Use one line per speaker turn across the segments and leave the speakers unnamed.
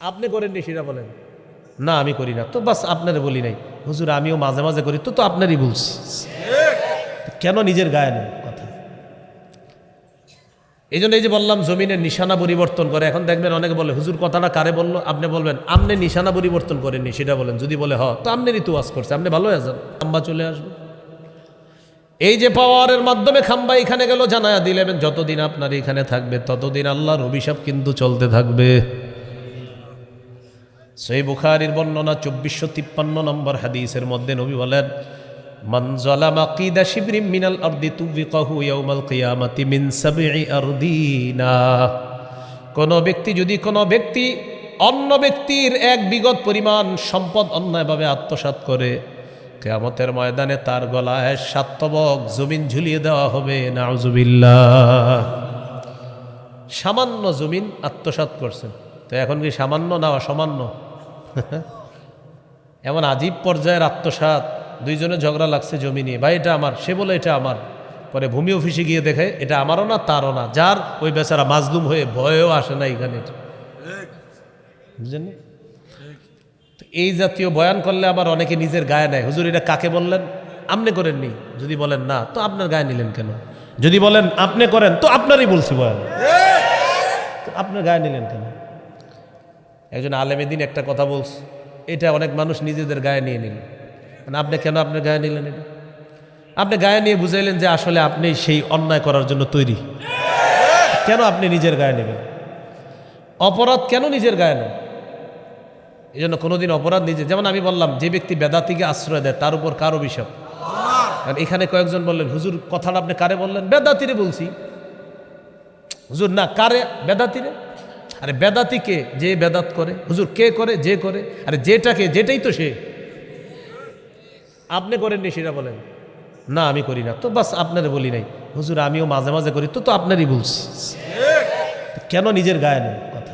আপনি করেননি সেটা বলেন। না আমি করি না, তো বাস আপনারে বলি নাই। হুজুর আমিও মাঝে মাঝে করি, তো তো আপনারই বলছি। কেন নিজের গায়ে নেন কথা? এই জন্য এই যে বললাম জমিনের নিশানা পরিবর্তন করে। এখন দেখবেন অনেকে বলে হুজুর কথাটা কারে বললো, আপনি বলবেন আপনি নিশানা পরিবর্তন করেননি সেটা বলেন। যদি বলে হ, তো আপনি তো ওয়াজ করছে, আপনি ভালো আছেন, খাম্বা চলে আসবে। এই যে পাওয়ারের মাধ্যমে খাম্বা এখানে গেল জানায়া দিলেন, যতদিন আপনার এখানে থাকবে ততদিন আল্লাহর অভিশাপ কিন্তু চলতে থাকবে। সহিহ বুখারীর বর্ণনা 2453 নম্বর হাদিসের মধ্যে নবী বলেন, মান যালামা কিদা শিবরিম মিনাল আরদি তুবিকাহু ইয়াউমাল কিয়ামাতি মিন সাবঈ আরদিনা। কোন ব্যক্তি অন্য ব্যক্তির এক বিগত পরিমাণ সম্পদ অন্যায়ভাবে আত্মসাৎ করে, কিয়ামতের ময়দানে তার গলায় 7 তবক জমিন ঝুলিয়ে দেওয়া হবে। নাউজুবিল্লাহ। সামান্য জমিন আত্মসাৎ করছেন, তো এখন কি সামান্য না অসামান্য? এমন আজীব পর্যায়ের আত্মসাৎ, দুইজনে ঝগড়া লাগছে জমি নিয়ে, ভাই এটা আমার, সে বলে এটা আমার। পরে ভূমি অফিসে গিয়ে দেখে এটা আমারও না তারও না, যার ওই বেচারা মাজলুম হয়ে ভয়েও আসে না এখানে। বুঝলেন? এই জাতীয় বয়ান করলে আবার অনেকে নিজের গায়ে নেয়। হুজুর এটা কাকে বললেন? আপনি করেননি। যদি বলেন না, তো আপনার গায়ে নিলেন কেন? যদি বলেন আপনি করেন, তো আপনারই বলছি বয়ান, তো আপনার গায়ে নিলেন কেন? একজন আলেমে দিন একটা কথা বলছে, এটা অনেক মানুষ নিজেদের গায়ে নিয়ে নিল। মানে আপনি কেন আপনার গায়ে নিলেন? এটা আপনি গায়ে নিয়ে বুঝাইলেন যে আসলে আপনি সেই অন্যায় করার জন্য তৈরি। কেন আপনি নিজের গায়ে নেবেন? অপরাধ কেন নিজের গায়ে নেন? এই জন্য কোনোদিন অপরাধ নিজে, যেমন আমি বললাম যে ব্যক্তি বেদাতিকে আশ্রয় দেয় তার উপর কার অভিশাপ? কারণ এখানে কয়েকজন বললেন হুজুর কথাটা আপনি কারে বললেন? বেদাতিরে বলছি। হুজুর না, কারে? বেদাতিরে। আরে বেদাতি কে? যে বেদাত করে। হুজুর কে করে? যে করে। আরে যেটাকে, যেটাই তো সে। আপনি করেননি সেটা বলেন। না আমি করি না, তো বাস আপনারে বলি নাই। হুজুর আমিও মাঝে মাঝে করি, তো তো আপনারই বলছি। কেন নিজের গায়ে নেন কথা?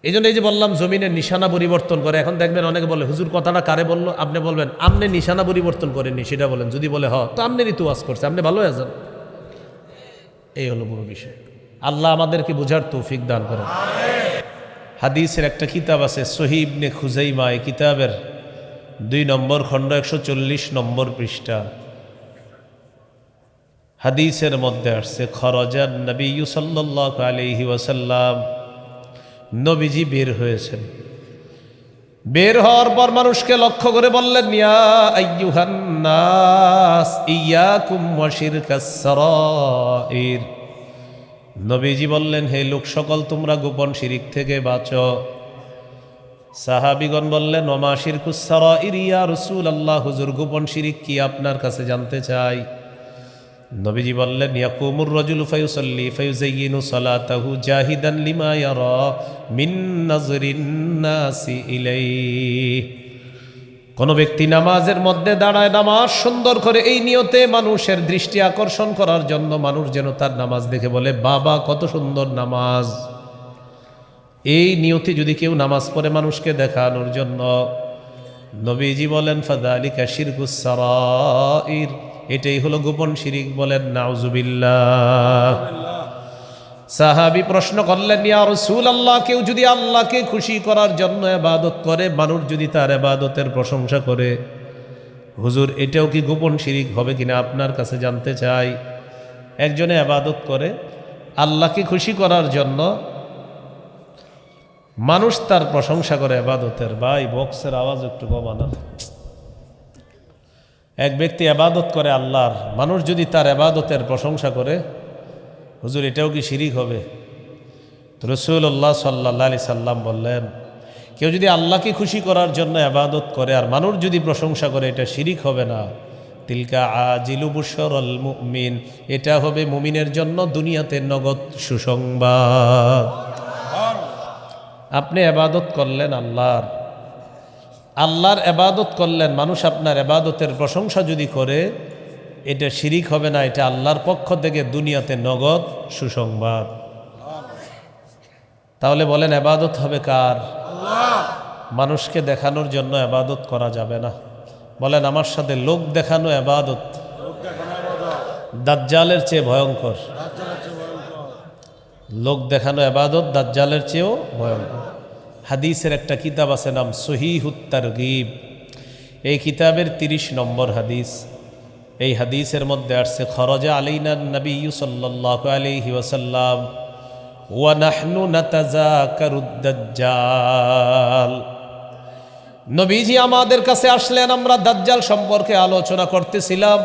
এই জন্য এই যে বললাম জমিনের নিশানা পরিবর্তন করে। এখন দেখবেন অনেকে বলে হুজুর কথাটা কারে বললো, আপনি বলবেন আপনি নিশানা পরিবর্তন করেননি সেটা বলেন। যদি বলে হ, তো আপনি তো ওয়াজ করছে, আপনি ভালো আছেন। এই হলো পুরো বিষয়। আল্লাহ আমাদেরকে বোঝার তৌফিক দান করেন। হাদিসের একটা কিতাব আছে সহিহ ইবনে খুজাইমা, এই কিতাবের 2 নম্বর খণ্ড 140 নম্বর পৃষ্ঠা। হাদিসের মধ্যে আসছে, খরজান নবী সাল্লাল্লাহু আলাইহি ওয়াসাল্লাম, নবীজি বের হয়েছেন। বের হওয়ার পর মানুষকে লক্ষ্য করে বললেন, ইয়া আইয়ুহান নাস ইয়াকুম ওয়া শিরকাস সারাইর। নবীজি বললেন, হে লোক সকল, তোমরা গোপন শিরিক থেকে বাঁচো। সাহাবীগণ বললেন, ওমা শিরকুস সারাইর ইয়া রাসূলুল্লাহ, হুজুর গোপন শিরিক কি আপনার কাছে জানতে চাই। নবীজি বললেন, ইয়াকুমুর রাজুলু ফায়ুসাল্লি ফায়ুযায়্যিনু সালাতাহু জাহিদান লিমা ইয়ারা মিন নাযরিন নাসি ইলাইহি। কোন ব্যক্তি নামাজের মধ্যে দাঁড়ায় নামাজ সুন্দর করে এই নিয়তে মানুষের দৃষ্টি আকর্ষণ করার জন্য, মানুষ যেন তার নামাজ দেখে বলে বাবা কত সুন্দর নামাজ। এই নিয়তে যদি কেউ নামাজ পড়ে মানুষকে দেখানোর জন্য, নবীজি বলেন ফাযালিকা শিরকুস সারাইর, এটাই হলো গোপন শিরিক। বলেন নাউজুবিল্লাহ। সাহাবী প্রশ্ন করলেন, ইয়া রাসূলুল্লাহ, কেউ যদি আল্লাহকে খুশি করার জন্য ইবাদত করে, মানুষ যদি তার ইবাদতের প্রশংসা করে, হুজুর এটাও কি গোপন শিরিক হবে কিনা আপনার কাছে জানতে চাই। একজনে ইবাদত করে আল্লাহকে খুশি করার জন্য, মানুষ তার প্রশংসা করে ইবাদতের। ভাই বক্সের আওয়াজ একটু কমানো। এক ব্যক্তি ইবাদত করে আল্লাহর, মানুষ যদি তার ইবাদতের প্রশংসা করে, হুজুর এটাও কি শিরিক হবে? রাসূলুল্লাহ সাল্লাল্লাহু আলাইহি সাল্লাম বললেন, কেউ যদি আল্লাহকে খুশি করার জন্য ইবাদত করে আর মানুষ যদি প্রশংসা করে, এটা শিরিক হবে না। তিলকা আজিলু বুশরাল মুমিন, এটা হবে মুমিনের জন্য দুনিয়াতে নগদ সুসংবাদ। আপনি ইবাদত করলেন আল্লাহর ইবাদত করলেন, মানুষ আপনার ইবাদতের প্রশংসা যদি করে, এটা শিরিক হবে না, এটা আল্লাহর পক্ষ থেকে দুনিয়াতে নগদ সুসংবাদ। তাহলে বলেন ইবাদত হবে কার? আল্লাহ। মানুষকে দেখানোর জন্য ইবাদত করা যাবে না। বলেন আমার সাথে, লোক দেখানো ইবাদত দাজ্জালের চেয়ে ভয়ঙ্কর। লোক দেখানো ইবাদত দাজ্জালের চেয়েও ভয়ঙ্কর। হাদিসের একটা কিতাব আছে নাম সহিহুত তারগীব, এই কিতাবের 30 নম্বর হাদিস। এই হাদিসের মধ্যে আসছে খরজা আলাইনা নবী সাল্লাল্লাহু আলাইহি ওয়াসাল্লাম ওয়া নাহনু নাতাযাকারুদ দাজ্জাল। নবীজি আমাদের কাছে আসলেন, আমরা দাজ্জাল সম্পর্কে আলোচনা করতেছিলাম।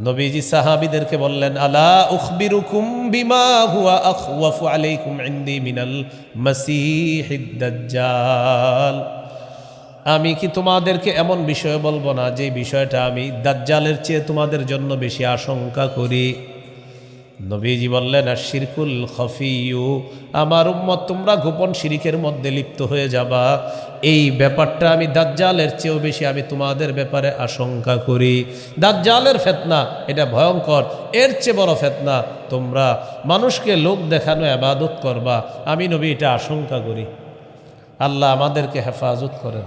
নবীজি সাহাবীদেরকে বললেন, আলা উখবিরুকুম বিমা হুয়া আখওয়াফু আলাইকুম ইনদি মিনাল মাসীহিদ দাজ্জাল। আমি কি তোমাদেরকে এমন বিষয় বলবো না যে বিষয়টা আমি দাজ্জালের চেয়ে তোমাদের জন্য বেশি আশঙ্কা করি? নবীজি বললেন, আশিরকুল খফিয়ু, আমার উম্মত তোমরা গোপন শিরিকের মধ্যে লিপ্ত হয়ে যাবা, এই ব্যাপারটা আমি দাজ্জালের চেয়েও বেশি আমি তোমাদের ব্যাপারে আশঙ্কা করি। দাজ্জালের ফিতনা এটা ভয়ঙ্কর, এর চেয়ে বড় ফিতনা তোমরা মানুষকে লোক দেখানো ইবাদত করবা, আমি নবী এটা আশঙ্কা করি। আল্লাহ আমাদেরকে হেফাজত করেন।